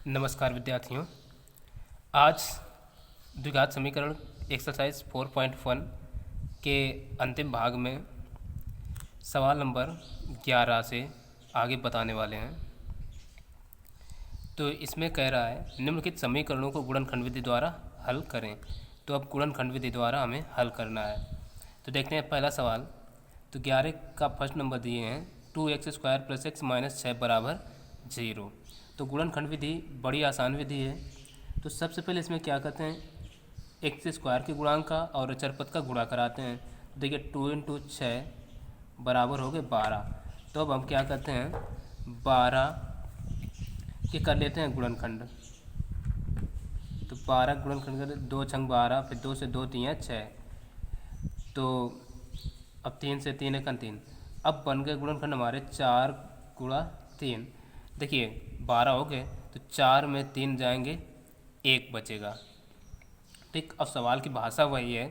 नमस्कार विद्यार्थियों। आज द्विघात समीकरण एक्सरसाइज 4.1 के अंतिम भाग में सवाल नंबर 11 से आगे बताने वाले हैं। तो इसमें कह रहा है निम्नलिखित समीकरणों को गुणनखंड विधि द्वारा हल करें। तो अब गुणनखंड विधि द्वारा हमें हल करना है। तो देखते हैं पहला सवाल। तो 11 का फर्स्ट नंबर दिए हैं 2x² + x - 6 = 0। तो गुणनखंड विधि बड़ी आसान विधि है। तो सबसे पहले इसमें क्या करते हैं, x² के गुणांक का और अचरपद का गुणा कराते हैं। तो देखिए 2 × 6 बराबर हो गए 12। तो अब हम क्या करते हैं 12 के कर लेते हैं गुणनखंड। तो 12 गुणनखंड करते 2 × 12, फिर 2 से 2 3 6। तो अब 3 से 3 1 3। अब बन गए गुणनखंड हमारे 4 × 3। देखिए 12 हो गए तो 4 में 3 जाएंगे, 1 बचेगा। ठीक, अब सवाल की भाषा वही है।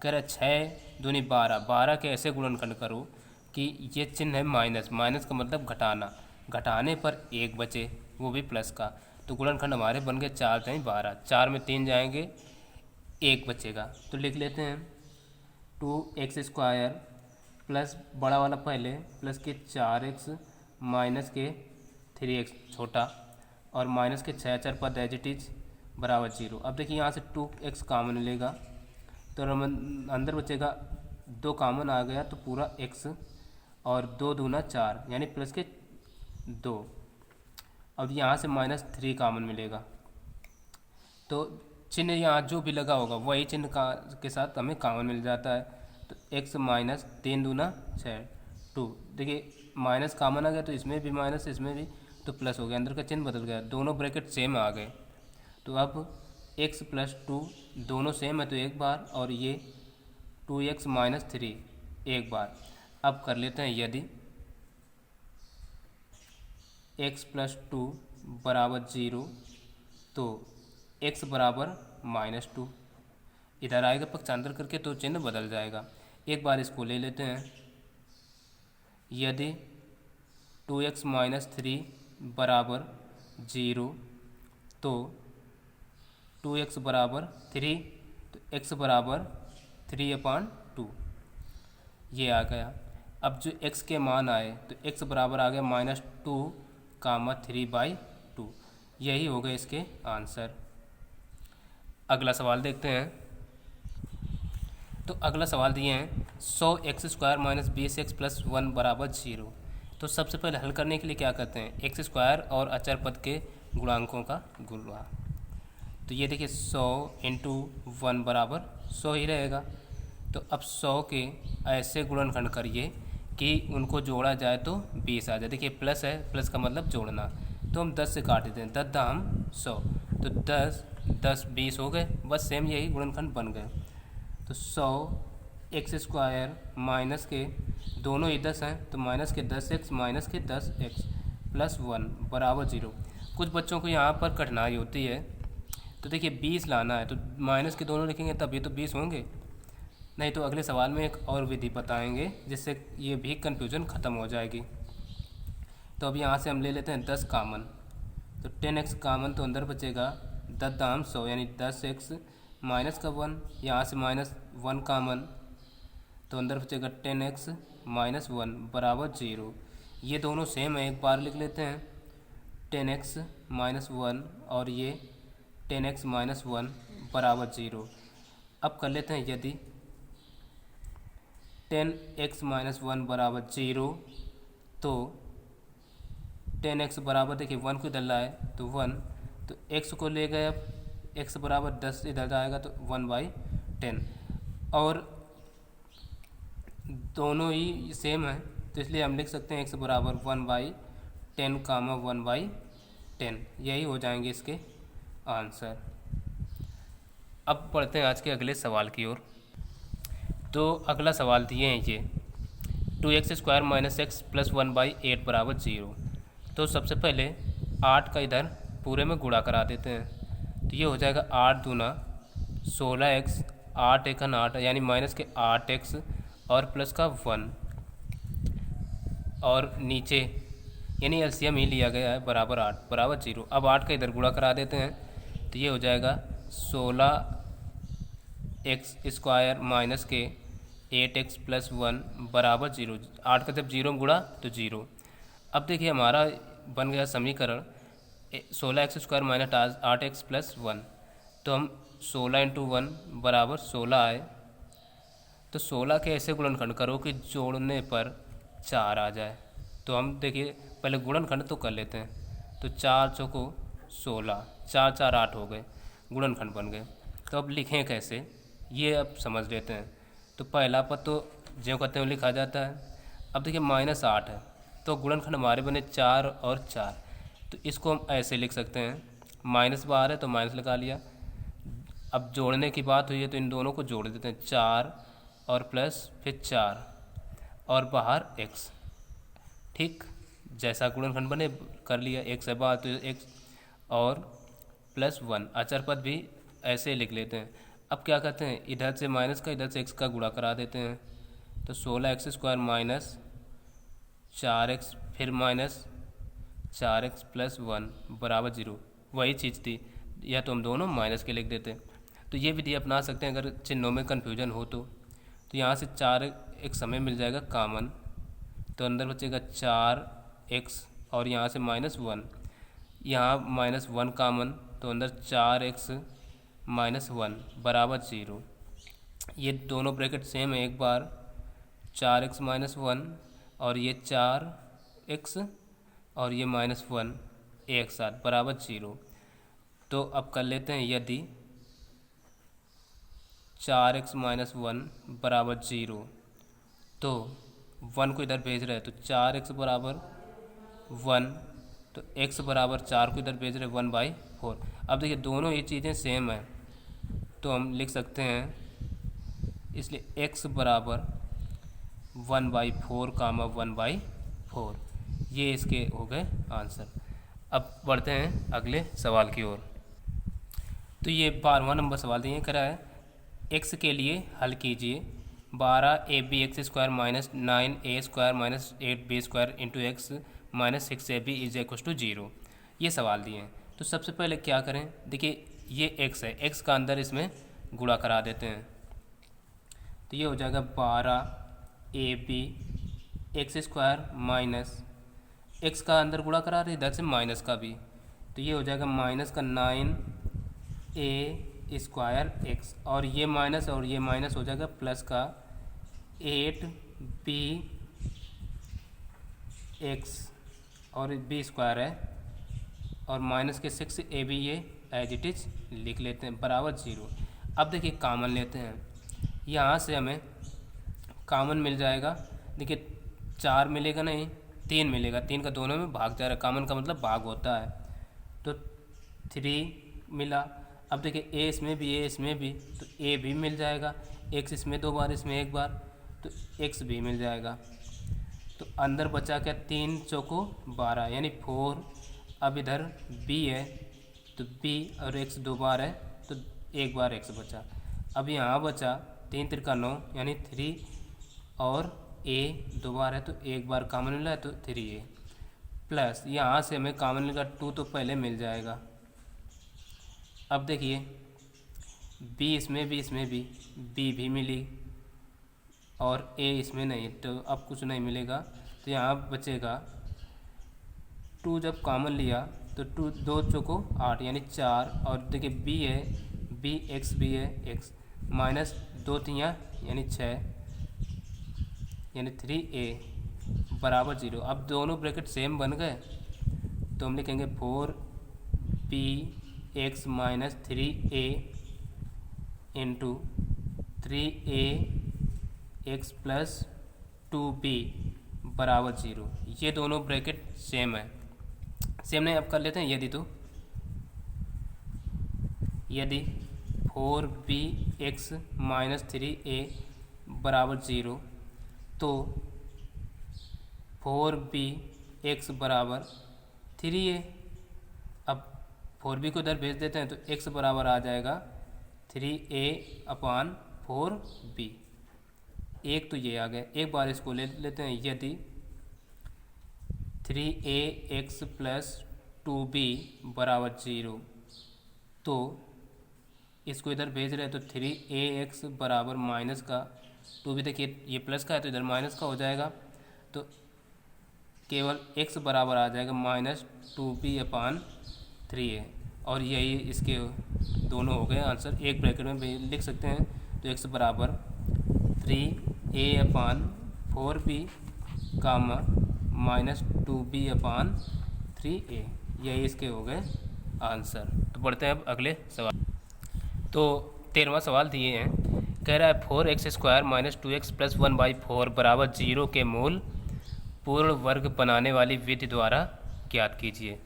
कह रहे 6 दूनी 12, 12 के ऐसे गुणनखंड करो कि ये चिन्ह है माइनस, माइनस का मतलब घटाना, घटाने पर 1 बचे, वो भी प्लस का। तो गुणनखंड हमारे बन गए 4 × 12, 4 में 3 जाएंगे, 1 बचेगा। तो लिख लेते हैं 2x² प्लस बड़ा वाला पहले प्लस के 4x माइनस के 3x छोटा और माइनस के 6 अचरपद एज इट इज बराबर 0। अब देखिए यहाँ से 2x कॉमन लेगा तो हम अंदर बचेगा 2 कॉमन आ गया तो पूरा x और 2 दूना 4 यानी प्लस के 2। अब यहाँ से -3 कॉमन मिलेगा तो चिन्ह यहाँ जो भी लगा होगा वही चिन्ह का के साथ हमें कॉमन मिल जाता है। तो x - 3 दूना 6 2। देखिए माइनस कॉमन आ गया तो इसमें भी माइनस, इसमें भी, तो प्लस हो गया, अंदर का चिन्ह बदल गया, दोनों ब्रैकेट सेम आ गए। तो अब x + 2 दोनों सेम है तो एक बार, और ये 2x - 3 एक बार। अब कर लेते हैं यदि x + 2 = 0 तो x = -2। इधर आएगा पक्षांतर करके तो चिन्ह बदल जाएगा। एक बार इसको ले लेते हैं। यदि 2x - 3 = 0 तो 2x = 3 तो x = 3/2 ये आ गया। अब जो x के मान आए तो x बराबर आ गया -2, 3/2। यही हो गए इसके आंसर। अगला सवाल देखते हैं। तो अगला सवाल दिए हैं 100x² - 20x + 1 = 0। तो सबसे पहले हल करने के लिए क्या करते हैं, x² और अचरपद के गुणांकों का गुणा। तो ये देखिए 100 × 1 = 100 ही रहेगा। तो अब 100 के ऐसे गुणनखंड करिए कि उनको जोड़ा जाए तो 20 आ जाए। देखिए प्लस है, प्लस का मतलब जोड़ना, तो हम 10 से काट देते हैं, 10 दाम 100, तो 10 10 20 हो गए, बस सेम यही गुणनखंड बन गए। तो 100x² माइनस के दोनों ही 10 हैं तो माइनस के 10x माइनस के 10x + 1 = 0। कुछ बच्चों को यहाँ पर कठिनाई होती है। तो देखिए 20 लाना है तो माइनस के दोनों लिखेंगे तभी तो 20 होंगे, नहीं तो अगले सवाल में एक और विधि बताएंगे जिससे ये भी कन्फ्यूजन ख़त्म हो जाएगी। तो अब यहाँ से हम ले लेते हैं 10 कॉमन, तो 10x कॉमन तो अंदर बचेगा 10 दाम 100 यानी 10x माइनस का 1, यहाँ से -1 कॉमन तो अंदर बचेगा 10x - 1 = 0। ये दोनों सेम है, एक बार लिख लेते हैं 10x - 1 और ये 10x - 1 = 0। अब कर लेते हैं यदि 10x - 1 = 0 तो 10x बराबर देखिए 1 को इधर लाए तो 1, तो x को ले गए, अब x = 10 इधर जाएगा तो 1/10, और दोनों ही सेम है तो इसलिए हम लिख सकते हैं x = 1/10, 1/10, यही हो जाएंगे इसके आंसर। अब पढ़ते हैं आज के अगले सवाल की ओर। तो अगला सवाल दिए हैं ये 2x² - x + 1/8 = 0। तो सबसे पहले 8 का इधर पूरे में गुणा करा देते हैं। तो ये हो जाएगा 8 दूना 16x, 8 1 8 यानी माइनस के 8x और प्लस का 1, और नीचे यानी एलसीएम ही लिया गया है बराबर 8 बराबर 0। अब 8 का इधर गुणा करा देते हैं तो ये हो जाएगा 16x² माइनस के 8x+1 बराबर 0। 8 का जब 0 में गुणा तो 0। अब देखिए हमारा बन गया समीकरण 16x² माइनस 8x+1। तो हम 16 × 1 बराबर 16 आए। तो 16 के ऐसे गुणनखंड करो कि जोड़ने पर 4 आ जाए। तो हम देखिए पहले गुणनखंड तो कर लेते हैं। तो 4 चौको 16, 4 4 8 हो गए, गुणनखंड बन गए। तो अब लिखें कैसे ये अब समझ लेते हैं। तो पहला पद तो ज्यों कहते हैं लिखा जाता है। अब देखिए -8 है तो गुणनखंड हमारे बने 4 और 4। तो इसको हम ऐसे लिख सकते हैं, -12 है तो माइनस लगा लिया। अब जोड़ने की बात हुई है तो इन दोनों को जोड़ देते हैं, 4 और प्लस फिर 4 और बाहर x। ठीक, जैसा गुणनखंड बने कर लिया। x है बाहर तो x और +1। अचर पद भी ऐसे लिख लेते हैं। अब क्या करते हैं, इधर से माइनस का इधर से x का गुणा करा देते हैं। तो 16x² माइनस 4x फिर माइनस 4x+1 बराबर 0। वही चीज़ थी, या तो हम दोनों माइनस के लिख देते। तो ये विधि अपना सकते हैं अगर चिन्हों में कन्फ्यूजन हो तो। यहाँ से 4x हमें मिल जाएगा कॉमन, तो अंदर बचेगा 4x और यहाँ से -1। यहाँ -1 कॉमन तो अंदर 4x-1 बराबर 0। ये दोनों ब्रैकेट सेम है, एक बार 4x-1 और ये 4x और ये -1 एक साथ बराबर 0। तो अब कर लेते हैं, यदि 4x-1 बराबर 0 तो 1 को इधर भेज रहे हैं तो 4x बराबर 1, तो x बराबर 4 को इधर भेज रहे हैं 1/4। अब देखिए दोनों ये चीज़ें सेम है तो हम लिख सकते हैं, इसलिए x बराबर 1/4 कामा 1/4। ये इसके हो गए आंसर। अब बढ़ते हैं अगले सवाल की ओर। तो ये 12वां नंबर सवाल दिए करा है, x के लिए हल कीजिए 12ab(x² minus 9a² minus 8b² into x minus 6ab = 0। ये सवाल दिए हैं। तो सबसे पहले क्या करें, देखिए ये x है, x का अंदर इसमें गुणा करा देते हैं। तो ये हो जाएगा 12ab(x² माइनस x का अंदर गुणा करा रहे इधर से माइनस का भी, तो ये हो जाएगा माइनस का 9a² और ये माइनस हो जाएगा प्लस का 8bx और b² है और माइनस के 6ab ये एज इट इज लिख लेते हैं बराबर 0। अब देखिए कॉमन लेते हैं, यहाँ से हमें कॉमन मिल जाएगा। देखिए 4 मिलेगा नहीं, 3 मिलेगा, 3 का दोनों में भाग जा रहा है, कॉमन का मतलब भाग होता है। तो 3 मिला। अब देखिए ए इसमें भी तो ए भी मिल जाएगा, x इसमें 2 बार इसमें 1 बार तो x भी मिल जाएगा। तो अंदर बचा क्या, 3 चौको 12 यानी 4। अब इधर b है तो b और x 2 बार है तो 1 बार x बचा। अब यहाँ बचा 3 × 9 यानी 3 और a 2 बार है तो 1 बार कॉमन मिला है तो 3a प्लस यहाँ से हमें कॉमन मिलेगा 2 तो पहले मिल जाएगा। अब देखिए b इसमें भी b भी मिली और a इसमें नहीं, तो अब कुछ नहीं मिलेगा। तो यहाँ बचेगा 2 जब कॉमन लिया तो 2 चौको 8 यानी 4 और देखिए b है x भी है x माइनस 2 3 यानी 6 यानी 3a बराबर 0। अब दोनों ब्रैकेट सेम बन गए तो हम लिखेंगे 4bx minus 3a into 3ax plus 2b बराबर 0। ये दोनों ब्रैकेट सेम है, सेम नहीं। अब कर लेते हैं यदि 4bx माइनस 3a बराबर 0 तो 4bx बराबर 3a। अब 4b को इधर भेज देते हैं तो x बराबर आ जाएगा 3a/4b। एक तो ये आ गया, एक बार इसको ले लेते हैं, यदि 3ax प्लस 2b बराबर 0। तो इसको इधर भेज रहे हैं तो 3ax बराबर माइनस का 2b, देखिए ये प्लस का है तो इधर माइनस का हो जाएगा, तो केवल x बराबर आ जाएगा -2b/3a। और यही इसके दोनों हो गए आंसर, एक ब्रैकेट में भी लिख सकते हैं। तो x बराबर 3a/4b कामा -2b/3a, यही इसके हो गए आंसर। तो बढ़ते हैं अब अगले सवाल। तो 13वां सवाल दिए हैं, कह रहा है 4x² माइनस 2x प्लस 1/4 बराबर 0 के मूल पूर्ण वर्ग बनाने वाली विधि द्वारा ज्ञात कीजिए।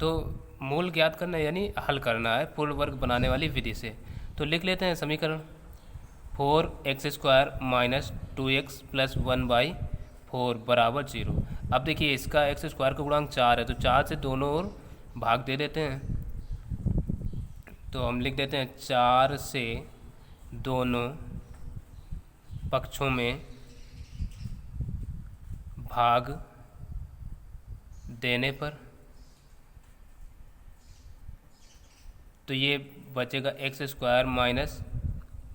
तो मूल ज्ञात करना यानी हल करना है पूर्ण वर्ग बनाने वाली विधि से। तो लिख लेते हैं समीकरण, 4x² माइनस 2x प्लस 1/4 बराबर 0। अब देखिए इसका x² का गुणांक 4 है, तो 4 से दोनों ओर भाग दे देते हैं। तो हम लिख देते हैं 4 से दोनों पक्षों में भाग देने पर, तो ये बचेगा x² माइनस,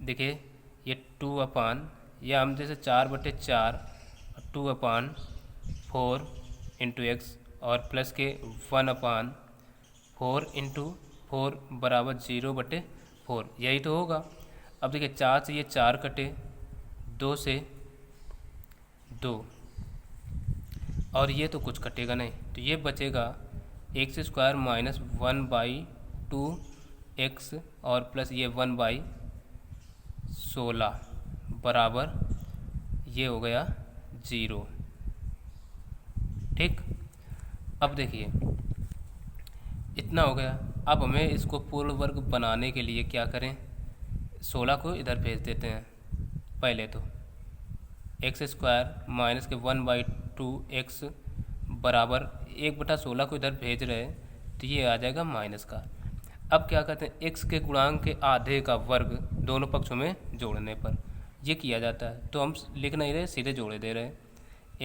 देखिए ये 2 या हम जैसे 4/4 2/4 इंटू एक्स और प्लस के 1/4 इंटू 4 बराबर 0/4, यही तो होगा। अब देखिए 4 से ये 4 कटे, 2 से 2, और ये तो कुछ कटेगा नहीं, तो ये बचेगा x² माइनस 1/2x और प्लस ये 1/16 बराबर ये हो गया 0। ठीक, अब देखिए इतना हो गया। अब हमें इसको पूर्ण वर्ग बनाने के लिए क्या करें, 16 को इधर भेज देते हैं। पहले तो x² माइनस के 1/2x बराबर 1/16 को इधर भेज रहे हैं, तो ये आ जाएगा माइनस का। अब क्या करते हैं, x के गुणांक के आधे का वर्ग दोनों पक्षों में जोड़ने पर ये किया जाता है। तो हम लिख नहीं रहे, सीधे जोड़े दे रहे हैं।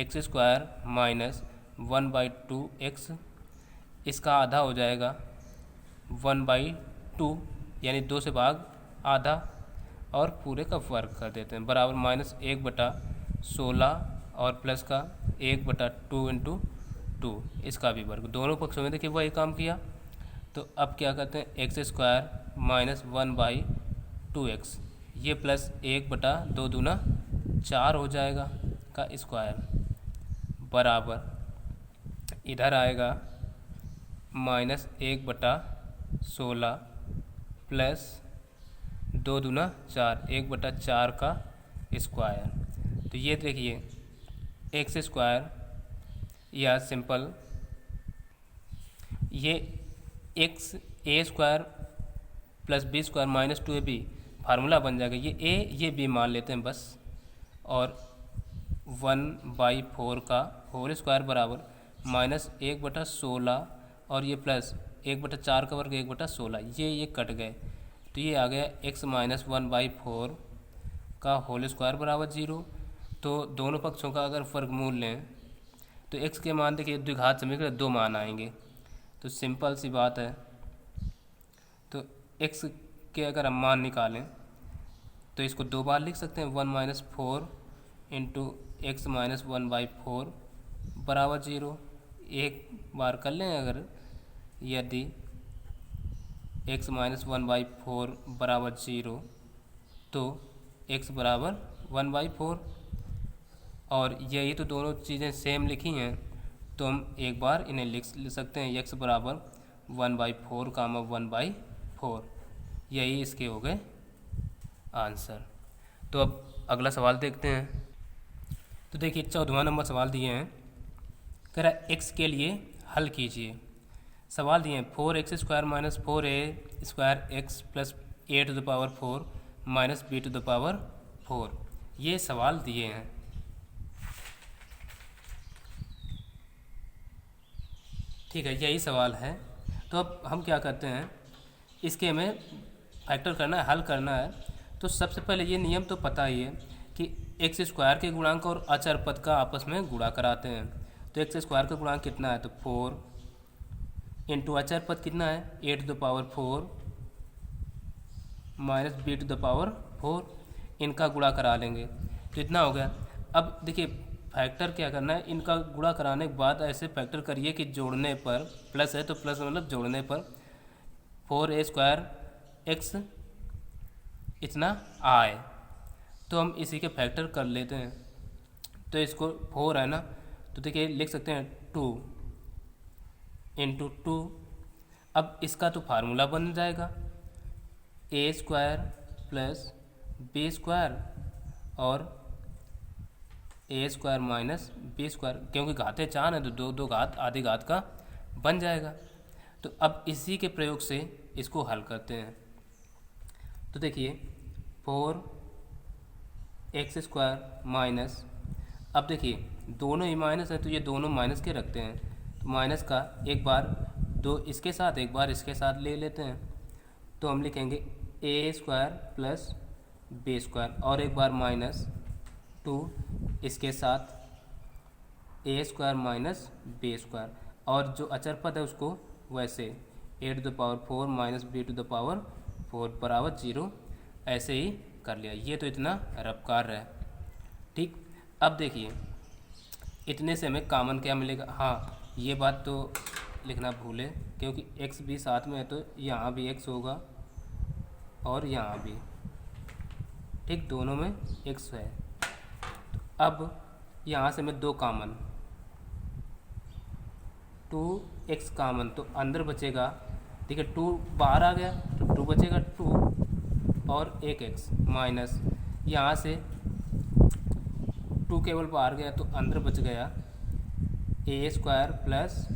x² माइनस 1/2x, इसका आधा हो जाएगा 1/2 यानी 2 से भाग आधा, और पूरे का वर्ग कर देते हैं बराबर -1/16 और प्लस का 1/2 इंटू 2, इसका भी वर्ग। दोनों पक्षों में देखिए वही काम किया। तो अब क्या करते हैं, x² माइनस 1/2x, ये प्लस 1/2 दूना 4 हो जाएगा का स्क्वायर बराबर इधर आएगा -1/16 प्लस 2 दूना 4, 1/4 का स्क्वायर। तो ये देखिए x² या सिंपल ये x² plus b² minus 2ab formula बन जाएगा। ये a ये b मान लेते हैं बस, और 1/4 का होल स्क्वायर बराबर -1/16 और ये प्लस 1/4 का वर्ग 1/16, ये कट गए, तो ये आ गया x माइनस 1/4 का होल स्क्वायर बराबर 0। तो दोनों पक्षों का अगर वर्गमूल लें तो x के मान देखिए द्विघात समीकरण 2 मान आएंगे, तो सिंपल सी बात है। तो x के अगर हम मान निकालें तो इसको 2 बार लिख सकते हैं, 1 - 4 इंटू x माइनस 1/4 बराबर 0। एक बार कर लें अगर, यदि x माइनस 1/4 बराबर 0 तो x बराबर 1/4, और यही तो दोनों चीज़ें सेम लिखी हैं, तो हम एक बार इन्हें लिख सकते हैं, x बराबर 1/4 कामा 1/4, यही इसके हो गए आंसर। तो अब अगला सवाल देखते हैं। तो देखिए 14वां नंबर सवाल दिए हैं, कह रहा है x के लिए हल कीजिए। सवाल दिए हैं 4x² minus 4a² x plus a⁴ minus b⁴, ये सवाल दिए हैं। ठीक है, यही सवाल है। तो अब हम क्या करते हैं, इसके हमें फैक्टर करना है, हल करना है। तो सबसे पहले ये नियम तो पता ही है कि x² के गुणांक और अचर पद का आपस में गुणा कराते हैं। तो एक्स स्क्वायर का गुणांक कितना है, तो 4 इंटू अचर पद कितना है, A to the power 4 minus B to the power 4, इनका गुणा करा लेंगे तो इतना हो गया। अब देखिए फैक्टर क्या करना है, इनका गुणा कराने के बाद ऐसे फैक्टर करिए कि जोड़ने पर प्लस है तो प्लस मतलब जोड़ने पर 4a स्क्वायर एक्स इतना आए, तो हम इसी के फैक्टर कर लेते हैं। तो इसको 4 है ना, तो देखिए लिख सकते हैं 2 इंटू 2। अब इसका तो फार्मूला बन जाएगा A square plus B square और ए स्क्वायर माइनस बी स्क्वायर, क्योंकि घाते 4 है तो दो दो घात आधी घात का बन जाएगा। तो अब इसी के प्रयोग से इसको हल करते हैं। तो देखिए 4x स्क्वायर माइनस, अब देखिए दोनों ही माइनस है तो ये दोनों माइनस के रखते हैं, तो माइनस का एक बार दो इसके साथ एक बार इसके साथ ले लेते हैं, तो हम लिखेंगे A square plus B square और एक बार माइनस 2 इसके साथ A square minus B square, और जो अचर पद है उसको वैसे A to the power 4 minus B to the power 4 बराबर 0 ऐसे ही कर लिया। ये तो इतना रफ कार्य है। ठीक, अब देखिए इतने से हमें कॉमन क्या मिलेगा, हाँ ये बात तो लिखना भूले क्योंकि x भी साथ में है तो यहाँ भी x होगा और यहाँ भी, ठीक दोनों में x है। तो अब यहाँ से मैं 2 कॉमन 2x कॉमन, तो अंदर बचेगा, देखिए 2 बाहर आ गया तो 2 बचेगा 2 और एक x माइनस यहाँ से 2 केवल बाहर गया तो अंदर बच गया A square plus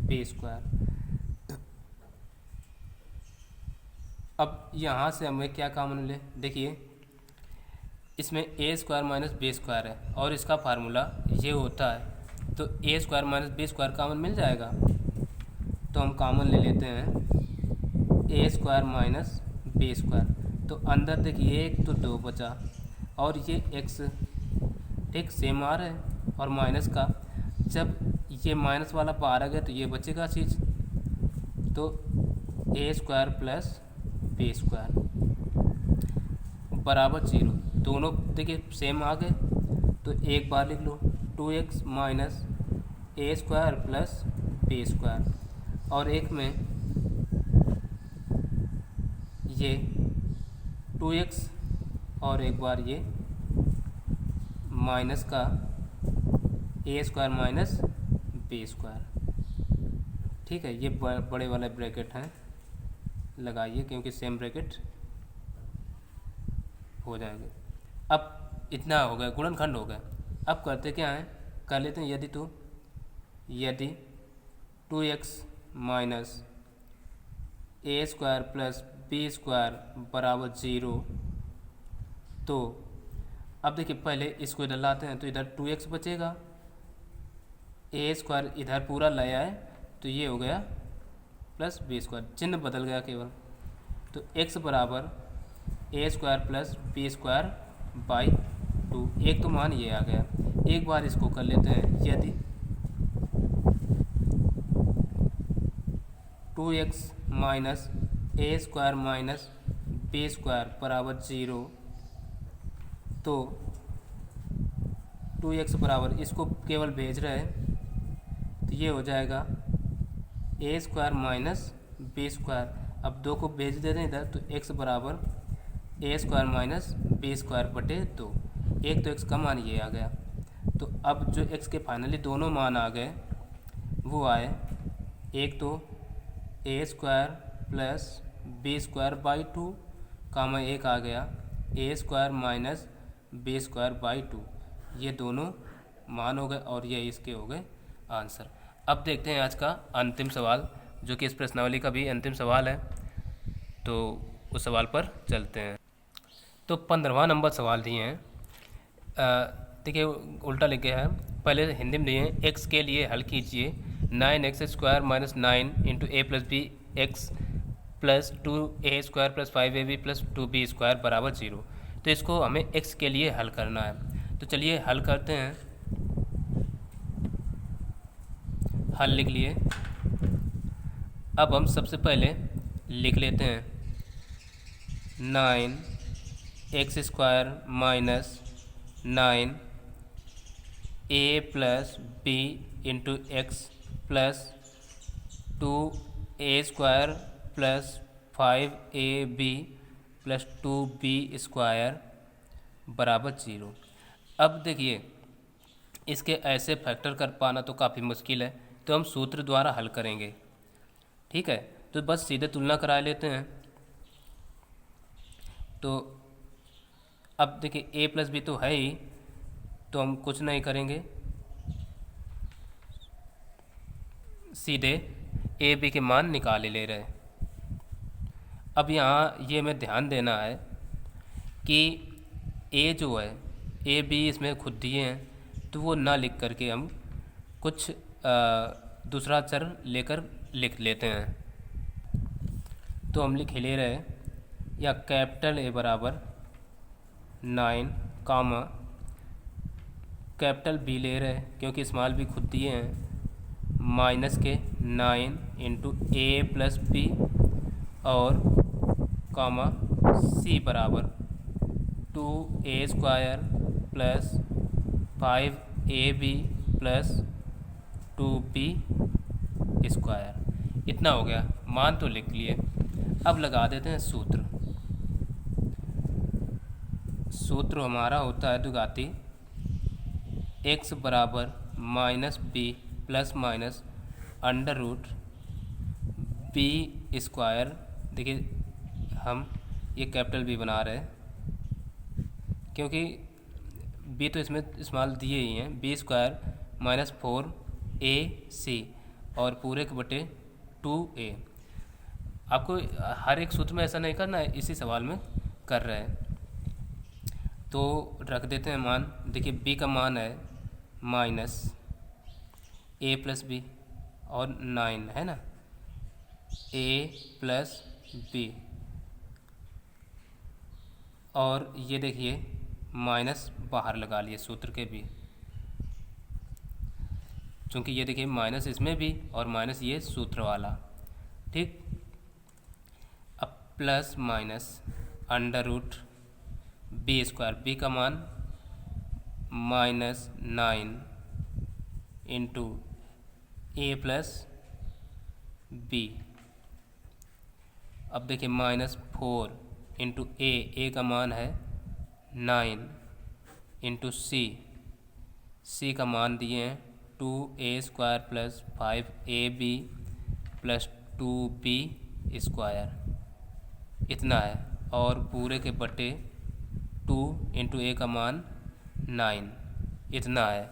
B square. अब यहाँ से हमें क्या कॉमन मिले, देखिए इसमें A square minus B square है और इसका फार्मूला ये होता है, तो A square minus B square common मिल जाएगा। तो हम कॉमन ले लेते हैं A square minus B square, तो अंदर देखिए 1 तो 2 बचा और ये x ठीक सेम आ रहा है, और माइनस का जब ये माइनस वाला बाहर आ गया तो ये बचेगा चीज़, तो A square plus B square बराबर 0, दोनों देखिए सेम आ गए तो एक बार लिख लो 2x माइनस ए स्क्वायर प्लस बी स्क्वायर, और एक में ये 2x और एक बार ये माइनस का ए स्क्वायर माइनस बी स्क्वायर। ठीक है, ये बड़े वाले ब्रैकेट हैं लगाइए क्योंकि सेम ब्रैकेट हो जाएंगे। अब इतना हो गया, गुणनखंड हो गया। अब करते क्या हैं, कर लेते हैं यदि 2x माइनस ए स्क्वायर प्लस बी स्क्वायर बराबर 0, तो अब देखिए पहले इसको इधर लाते हैं तो इधर 2x बचेगा, ए स्क्वायर इधर पूरा लाया है तो ये हो गया प्लस बी स्क्वायर, चिन्ह बदल गया केवल, तो x बराबर A square plus B square by 2, एक तो मान ये आ गया। एक बार इसको कर लेते हैं, यदि 2x माइनस ए स्क्वायर माइनस बी स्क्वायर बराबर 0, तो 2x बराबर इसको केवल भेज रहे हैं तो ये हो जाएगा A square minus B square. अब 2 को भेज देते हैं इधर तो x बराबर A square minus B square बटे 2, एक तो x का मान ये आ गया। तो अब जो x के फाइनली दोनों मान आ गए वो आए, एक तो A square plus B square by 2 comma एक आ गया A square minus B square by 2, ये दोनों मान हो गए और ये इसके हो गए आंसर। अब देखते हैं आज का अंतिम सवाल, जो कि इस प्रश्नावली का भी अंतिम सवाल है, तो उस सवाल पर चलते हैं। तो 15वां नंबर सवाल दिए हैं, देखिए उल्टा लिख गया है, पहले हिंदी में दिए हैं, x के लिए हल कीजिए 9x स्क्वायर माइनस 9 इंटू ए plus B X plus 2a square plus 5ab plus 2b square बराबर 0। तो इसको हमें x के लिए हल करना है, तो चलिए हल करते हैं। हल लिख लिए। अब हम सबसे पहले लिख लेते हैं 9x² minus 9 a plus B into X plus 2a² plus 5ab plus 2b² बराबर 0। अब देखिए इसके ऐसे फैक्टर कर पाना तो काफ़ी मुश्किल है, तो हम सूत्र द्वारा हल करेंगे। ठीक है, तो बस सीधे तुलना करा लेते हैं। तो अब देखिए a प्लस बी तो है ही, तो हम कुछ नहीं करेंगे, सीधे ए बी के मान निकाल ले रहे हैं। अब यहाँ ये हमें ध्यान देना है कि ए जो है ए बी इसमें खुद दिए हैं, तो वो ना लिख करके हम कुछ दूसरा अक्षर लेकर लिख लेते हैं। तो हम लिख ले रहे हैं या कैपिटल ए बराबर 9 कामा कैपिटल बी ले रहे हैं क्योंकि स्मॉल बी खुद दिए हैं माइनस के 9 इंटू ए प्लस बी और कामा सी बराबर 2a² plus 5ab plus 2b²। इतना हो गया, मान तो लिख लिए। अब लगा देते हैं सूत्र। सूत्र हमारा होता है दुघाती x बराबर minus B plus minus under root b²। देखिए हम ये कैपिटल बी बना रहे हैं क्योंकि b तो इसमें इस्तेमाल दिए ही हैं, b² माइनस 4ac और पूरे के बटे 2a। आपको हर एक सूत्र में ऐसा नहीं करना है, इसी सवाल में कर रहे हैं। तो रख देते हैं मान। देखिए b का मान है माइनस a प्लस बी और 9 है ना, a प्लस बी और ये देखिए माइनस बाहर लगा लिए सूत्र के भी, क्योंकि ये देखिए माइनस इसमें भी और माइनस ये सूत्र वाला। ठीक, अब plus minus under root b²। B का मान माइनस 9 इंटू ए प्लस बी। अब देखिए माइनस 4 इंटू ए का मान है 9 इंटू सी का मान दिए हैं 2a² plus 5ab plus 2b²। इतना है और पूरे के बटे 2 इंटू ए का मान 9, इतना है।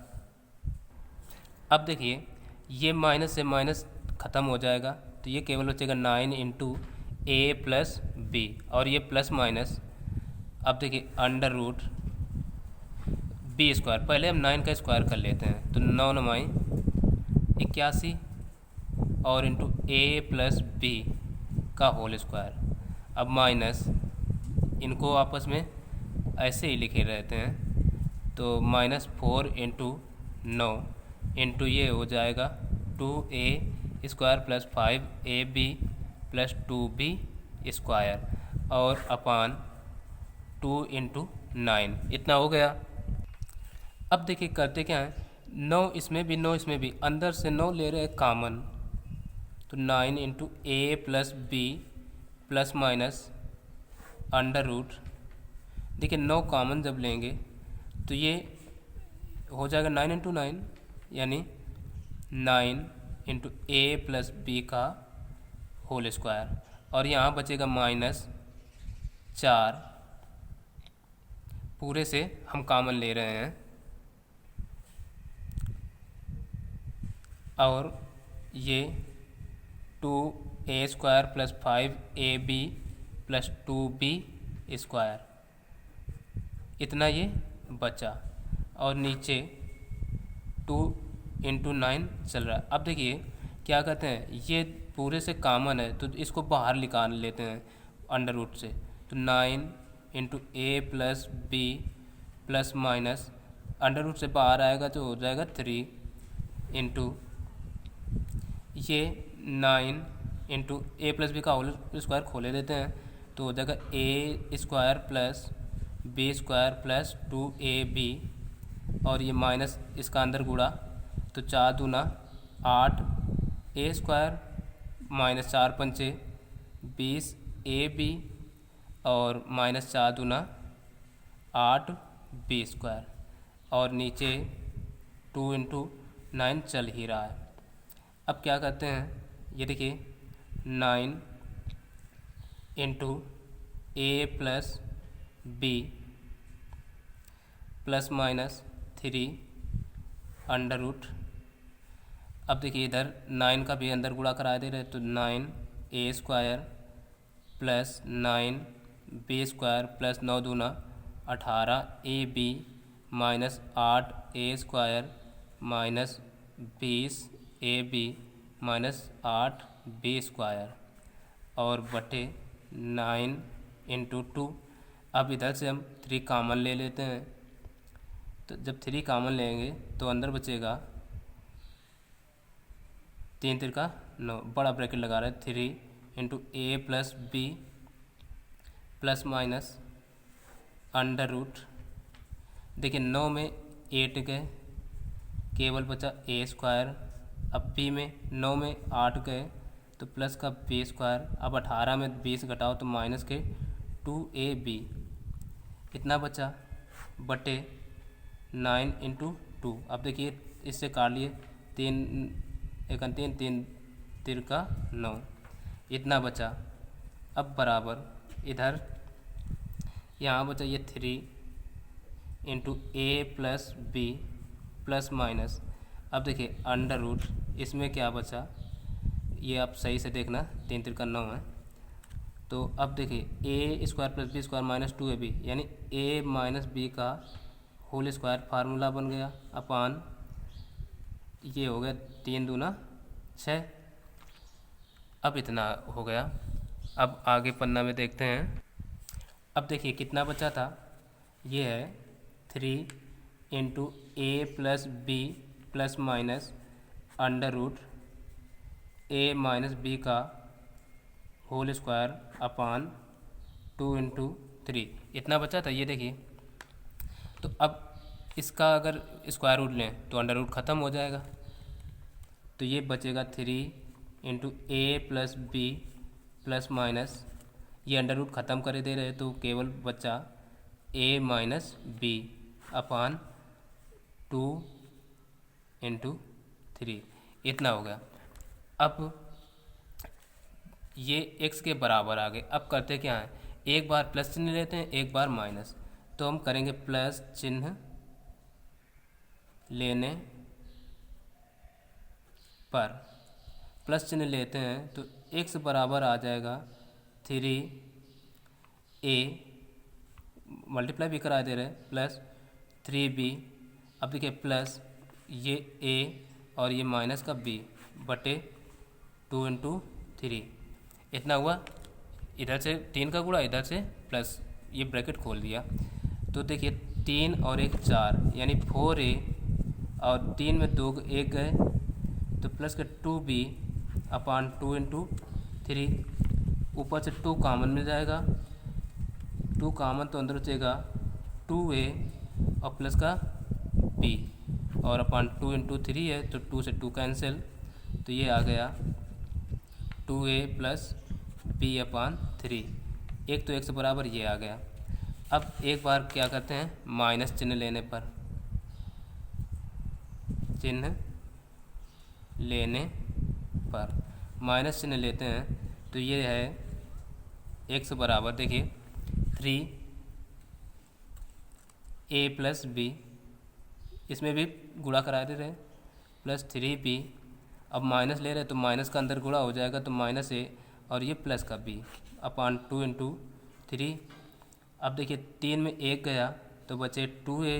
अब देखिए ये माइनस से माइनस ख़त्म हो जाएगा, तो ये केवल बचेगा 9 इंटू ए प्लस बी और ये प्लस माइनस। अब देखिए अंडर रूट b²। पहले हम 9 का स्क्वायर कर लेते हैं, तो 9 9 81 और इंटू ए प्लस बी का होल स्क्वायर। अब माइनस इनको आपस में ऐसे ही लिखे रहते हैं, तो माइनस 4 इंटू 9 इंटू ये हो जाएगा 2a² plus 5ab plus 2b² और अपान 2 इंटू 9, इतना हो गया। अब देखिए करते क्या है, 9 इसमें भी 9 इसमें भी, अंदर से 9 ले रहे हैं कॉमन, तो 9 इंटू ए plus B plus minus under root. देखिए 9 कॉमन जब लेंगे तो ये हो जाएगा 9 इंटू 9 यानी 9 इंटू ए प्लस बी का होल स्क्वायर और यहाँ बचेगा माइनस 4। पूरे से हम कॉमन ले रहे हैं और ये 2a² plus 5ab plus 2b², इतना ये बचा और नीचे 2 इंटू 9 चल रहा है। अब देखिए क्या कहते हैं, ये पूरे से कॉमन है तो इसको बाहर निकाल लेते हैं अंडर रूट से, तो 9 इंटू ए plus B plus minus under root से बाहर आएगा तो हो जाएगा 3 इंटू ये 9 इंटू ए प्लस बी का होल स्क्वायर खोले देते हैं तो हो जाएगा A square plus B square plus 2ab और ये माइनस इसका अंदर गुड़ा तो 4 दूना 8 ए स्क्वायर माइनस 4 पंचे 20 ए बी और माइनस 4 दूना 8 बी स्क्वायर और नीचे 2 इंटू 9 चल ही रहा है। अब क्या करते हैं, ये देखिए 9 इंटू ए plus B plus minus 3 under root. अब देखिए इधर 9 का भी अंदर गुणा करा दे रहे तो 9 a square plus 9 b square plus 9 दूना 18 a b minus 8 a square minus 20 a b minus 8 b square और बटे 9 इंटू 2। अब इधर से हम 3 कॉमन ले लेते हैं तो जब 3 कॉमन लेंगे तो अंदर बचेगा 3 तिरका 9, बड़ा ब्रैकेट लगा रहे हैं 3 इंटू ए plus B plus minus under root. देखिए 9 में 8 गए केवल बचा ए स्क्वायर। अब बी में 9 में 8 गए तो प्लस का बी स्क्वायर। अब 18 में 20 घटाओ तो माइनस के 2ab इतना बचा बटे 9 इंटू 2। अब देखिए इससे काट लिए 3 एक 3 3 तिरका 9 इतना बचा। अब बराबर इधर यहाँ बचा ये 3 इंटू ए प्लस बी प्लस माइनस। अब देखिए अंडर रूट इसमें क्या बचा, ये आप सही से देखना 3 तिरका 9 है। तो अब देखिए a square plus B square minus 2ab यानी ए माइनस बी का होल स्क्वायर फार्मूला बन गया अपान ये हो गया 3 दूना 6। अब इतना हो गया। अब आगे पन्ना में देखते हैं। अब देखिए कितना बचा था, ये है 3 into A plus B plus minus under root a minus b का होल स्क्वायर अपान 2 इंटू 3 इतना बचा था। ये देखिए तो अब इसका अगर स्क्वायर रूट लें तो अंडर रूट ख़त्म हो जाएगा तो ये बचेगा 3 इंटू ए प्लस बी प्लस माइनस ये अंडर रूट ख़त्म कर दे रहे तो केवल बचा ए माइनस बी अपान 2 इंटू 3 इतना हो गया। अब ये x के बराबर आ गए। अब करते क्या है, एक बार प्लस चिन्ह लेते हैं एक बार माइनस, तो हम करेंगे प्लस चिन्ह लेने पर प्लस चिन्ह लेते हैं तो x बराबर आ जाएगा 3a मल्टीप्लाई भी करा दे रहे प्लस 3b। अब देखिए प्लस ये a और ये माइनस का b बटे 2 इंटू 3 इतना हुआ। इधर से 3 का गुणा इधर से प्लस ये ब्रैकेट खोल दिया तो देखिए 3 और 1 4 यानी 4a और 3 में 2 1 गए तो प्लस के 2b अपान 2 इंटू 3 ऊपर से 2 कॉमन मिल जाएगा 2 कॉमन तो अंदर बचेगा 2a और प्लस का b और अपान 2 इंटू 3 है तो 2 से 2 कैंसिल तो ये आ गया 2a प्लस b अपान 3। एक तो 1 से बराबर ये आ गया। अब एक बार क्या करते हैं माइनस चिन्ह लेने पर माइनस चिन्ह लेते हैं तो ये है x बराबर देखिए 3a प्लस बी इसमें भी गुणा करा दे रहे हैं प्लस 3b। अब माइनस ले रहे हैं तो माइनस का अंदर गुणा हो जाएगा तो माइनस a और ये प्लस का b अपान 2 इंटू 3। अब देखिए 3 में 1 गया तो बचे 2a।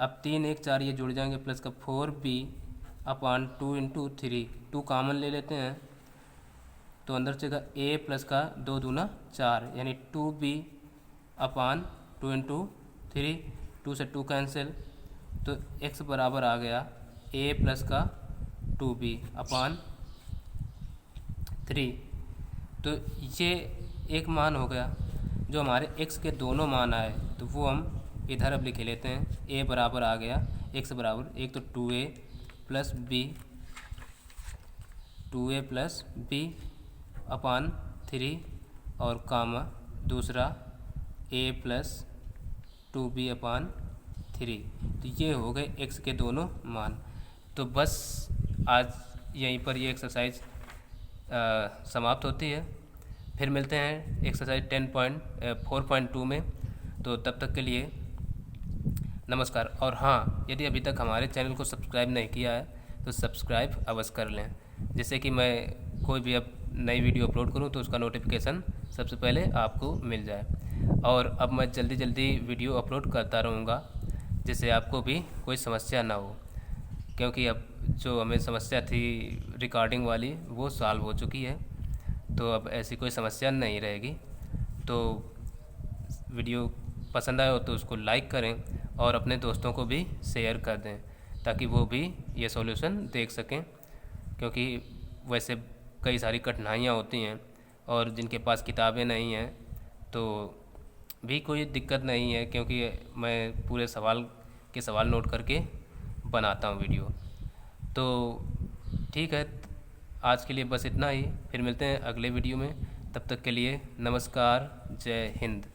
अब 3 1 4 ये जुड़ जाएंगे प्लस का 4b अपान 2 इंटू 3 2 कॉमन ले लेते हैं तो अंदर चलेगा a प्लस का 2 दूना 4 यानी 2b अपान 2 इंटू 3 2 से 2 कैंसिल तो x बराबर आ गया a प्लस का 2b अपान 3। तो ये एक मान हो गया। जो हमारे x के दोनों मान आए तो वो हम इधर अब लिख लेते हैं। a बराबर आ गया x बराबर एक तो 2a प्लस बी अपान 3 और कामा दूसरा a प्लस 2b अपान 3। तो ये हो गए x के दोनों मान। तो बस आज यहीं पर ये एक्सरसाइज समाप्त होती है। फिर मिलते हैं एक्सरसाइज 4.2 में। तो तब तक के लिए नमस्कार। और हाँ, यदि अभी तक हमारे चैनल को सब्सक्राइब नहीं किया है तो सब्सक्राइब अवश्य कर लें, जिससे कि मैं कोई भी अब नई वीडियो अपलोड करूं तो उसका नोटिफिकेशन सबसे पहले आपको मिल जाए। और अब मैं जल्दी जल्दी वीडियो अपलोड करता रहूँगा, जिससे आपको भी कोई समस्या ना हो, क्योंकि अब जो हमें समस्या थी रिकॉर्डिंग वाली वो सॉल्व हो चुकी है। तो अब ऐसी कोई समस्या नहीं रहेगी। तो वीडियो पसंद आए हो तो उसको लाइक करें और अपने दोस्तों को भी शेयर कर दें, ताकि वो भी ये सॉल्यूशन देख सकें। क्योंकि वैसे कई सारी कठिनाइयाँ होती हैं और जिनके पास किताबें नहीं हैं तो भी कोई दिक्कत नहीं है, क्योंकि मैं पूरे सवाल नोट करके बनाता हूँ वीडियो। तो ठीक है, आज के लिए बस इतना ही। फिर मिलते हैं अगले वीडियो में। तब तक के लिए नमस्कार, जय हिंद।